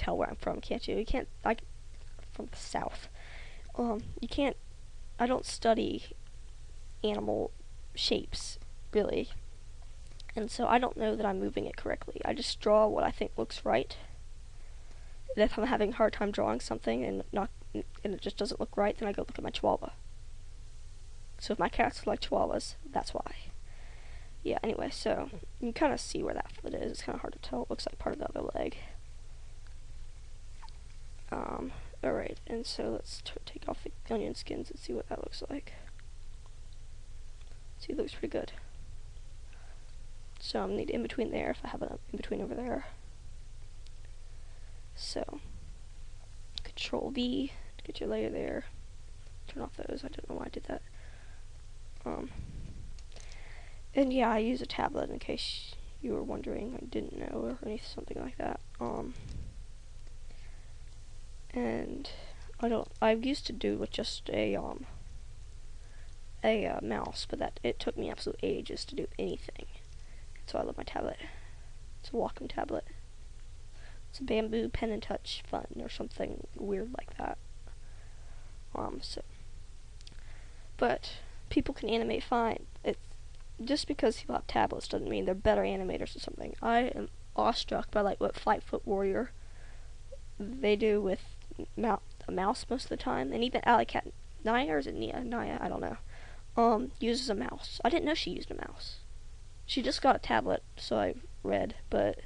tell where I'm from, can't you? You can't, like, from the South. You can't, I don't study animal shapes, really. And so I don't know that I'm moving it correctly. I just draw what I think looks right. And if I'm having a hard time drawing something and it just doesn't look right, then I go look at my chihuahua. So if my cats are like chihuahuas, that's why. Yeah, anyway, so you can kind of see where that foot is. It's kind of hard to tell. It looks like part of the other leg. Alright, and so let's take off the onion skins and see what that looks like. See, it looks pretty good. So I'm need in between there if I have an in between over there. So Control V to get your layer there. Turn off those. I don't know why I did that. And yeah, I use a tablet in case you were wondering, I didn't know, or anything, something like that. And I used to do with just a mouse, but it took me absolute ages to do anything. So I love my tablet. It's a Wacom tablet. It's a Bamboo Pen and Touch Fun or something weird like that. But people can animate fine. Just because people have tablets doesn't mean they're better animators or something. I am awestruck by like what 5 Foot Warrior they do with a mouse most of the time, and even Alley Cat Naya, or is it Naya? I don't know. Uses a mouse. I didn't know she used a mouse. She just got a tablet, so I read, but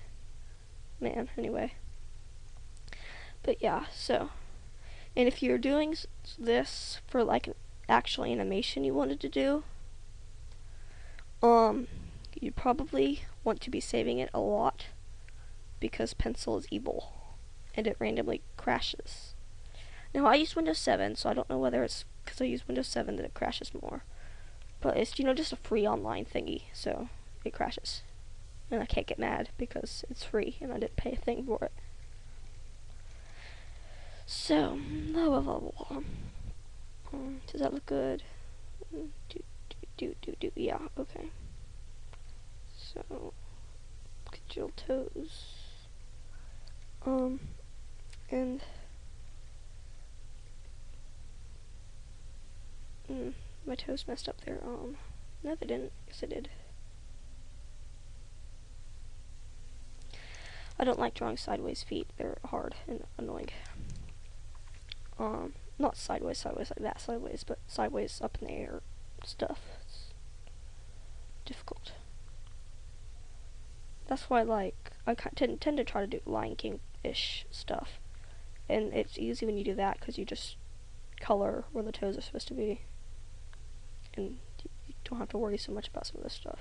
man, anyway. But yeah, so, and if you're doing this for like an actual animation you wanted to do, you probably want to be saving it a lot, because pencil is evil and it randomly crashes. Now I use Windows 7, so I don't know whether it's because I use Windows 7 that it crashes more, but it's, you know, just a free online thingy, so it crashes, and I can't get mad because it's free and I didn't pay a thing for it. So blah blah blah blah. Does that look good? Yeah, okay. So digital toes. And my toes messed up there. No, they didn't. Yes, I did. I don't like drawing sideways feet. They're hard and annoying. Not sideways like that sideways, but sideways up in the air stuff. It's difficult. That's why, like, I tend to try to do Lion King-ish stuff. And it's easy when you do that, because you just color where the toes are supposed to be. And you don't have to worry so much about some of this stuff.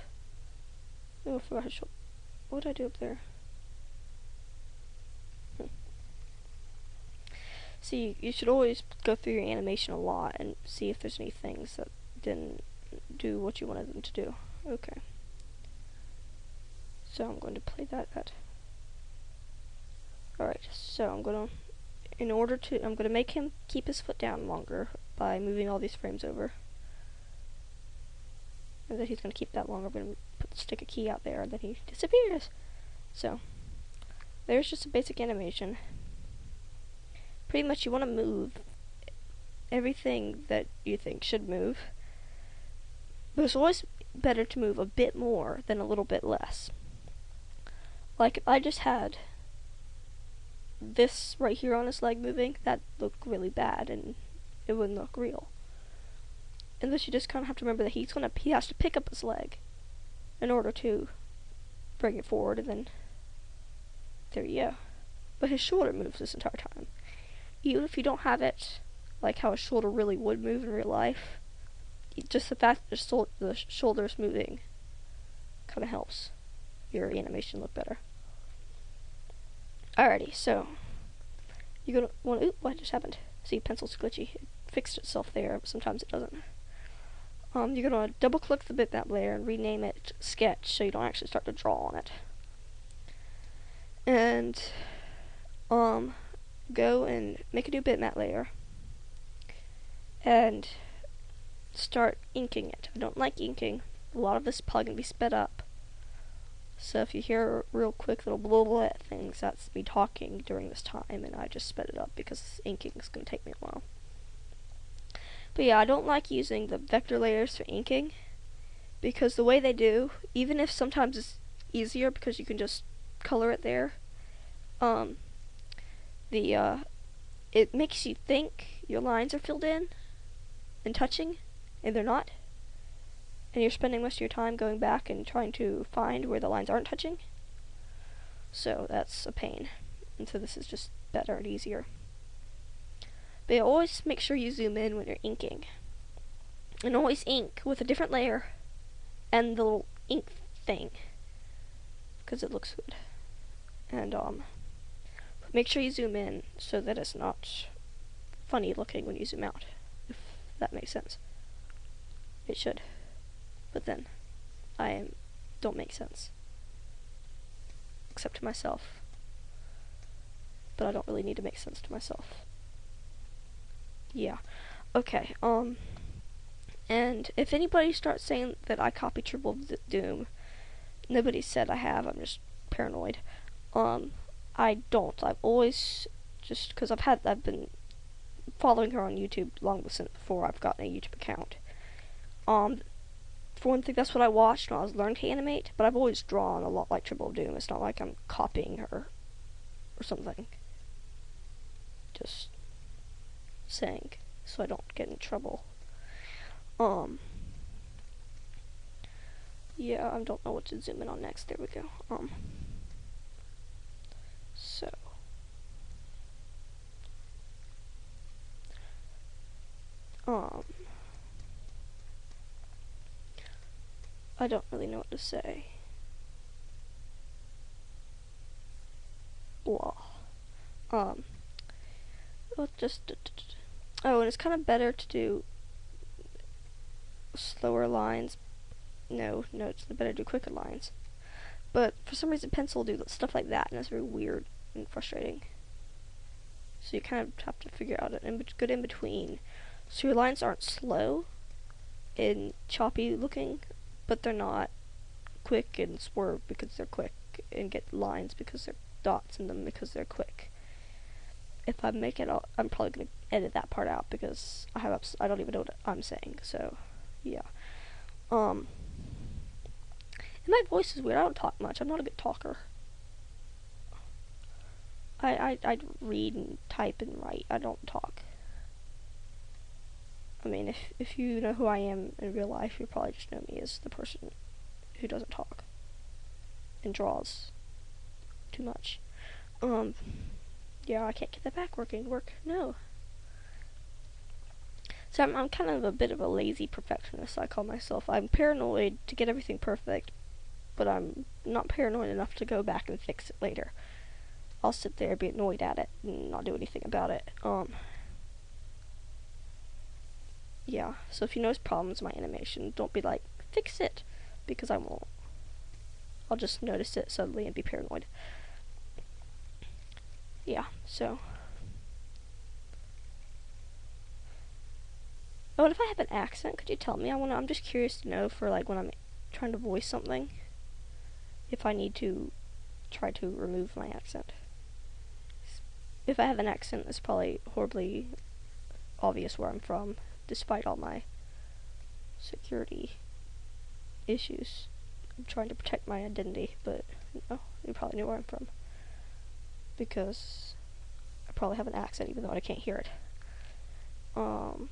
Oh, I forgot to what did I do up there? See, you should always go through your animation a lot and see if there's any things that didn't do what you wanted them to do. Okay. So I'm going to play that. Alright, so I'm going to make him keep his foot down longer by moving all these frames over. And then he's going to keep that longer. I'm going to stick a key out there and then he disappears. So, there's just a basic animation. Pretty much you want to move everything that you think should move. But it's always better to move a bit more than a little bit less. Like if I just had this right here on his leg moving, that'd look really bad and it wouldn't look real. And then you just kind of have to remember that he has to pick up his leg in order to bring it forward, and then there you go. But his shoulder moves this entire time. Even if you don't have it like how a shoulder really would move in real life, just the fact that the shoulder's moving kind of helps your animation look better. Alrighty, so you're gonna want to. Oop, what just happened? See, pencil's glitchy. It fixed itself there, but sometimes it doesn't. You're gonna double click the bitmap layer and rename it Sketch so you don't actually start to draw on it. And go and make a new bitmap layer and start inking it. I don't like inking. A lot of this is probably gonna be sped up, So if you hear real quick little blah blah things, that's me talking during this time, and I just sped it up because inking is going to take me a while. But yeah, I don't like using the vector layers for inking, because the way they do, even if sometimes it's easier because you can just color it there, it makes you think your lines are filled in and touching, and they're not. And you're spending most of your time going back and trying to find where the lines aren't touching. So that's a pain. And so this is just better and easier. But always make sure you zoom in when you're inking. And always ink with a different layer and the little ink thing, because it looks good. And make sure you zoom in so that it's not funny looking when you zoom out, if that makes sense. It should. But then, don't make sense. Except to myself. But I don't really need to make sense to myself. Yeah. Okay, and if anybody starts saying that I copy Triple Doom, nobody said I have, I'm just paranoid. I don't. I've always, just because I've been following her on YouTube long since before I've gotten a YouTube account. For one thing, that's what I watched when I was learning to animate, but I've always drawn a lot like Triple Doom. It's not like I'm copying her or something. Just saying, so I don't get in trouble. Yeah, I don't know what to zoom in on next. There we go. So. I don't really know what to say. Blah. Oh, and it's kind of better to do slower lines. No, it's better to do quicker lines. But for some reason, pencil will do stuff like that, and it's very weird and frustrating. So you kind of have to figure out a good in between. So your lines aren't slow and choppy looking, but they're not quick and swerve because they're quick, and get lines because they're dots in them because they're quick. If I make it, I'm probably gonna edit that part out because I don't even know what I'm saying. So, yeah. And my voice is weird. I don't talk much. I'm not a good talker. I read and type and write. I don't talk. I mean, if you know who I am in real life, you probably just know me as the person who doesn't talk and draws too much. Yeah, I can't get that back working. No. So I'm kind of a bit of a lazy perfectionist, I call myself. I'm paranoid to get everything perfect, but I'm not paranoid enough to go back and fix it later. I'll sit there, be annoyed at it, and not do anything about it. Yeah, so if you notice problems in my animation, don't be like, fix it, because I won't. I'll just notice it suddenly and be paranoid. Yeah, so. Oh, and if I have an accent, could you tell me? I'm just curious to know for like when I'm trying to voice something, if I need to try to remove my accent. If I have an accent, it's probably horribly obvious where I'm from, despite all my security issues. I'm trying to protect my identity, but no, you probably know where I'm from. Because I probably have an accent even though I can't hear it. No,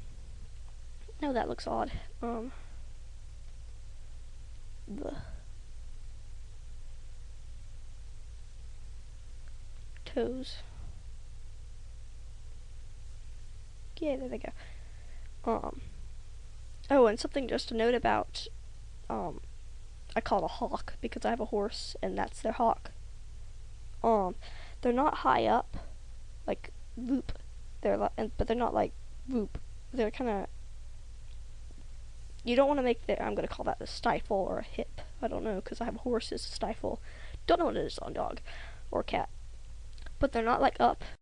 that looks odd. The toes. Yeah, there they go. Oh, and something just to note about, I call it a hawk because I have a horse and that's their hawk. They're not high up, like whoop. But they're not like whoop. They're kind of. You don't want to make I'm gonna call that a stifle or a hip. I don't know because I have a horse is a stifle. Don't know what it is on dog or cat. But they're not like up.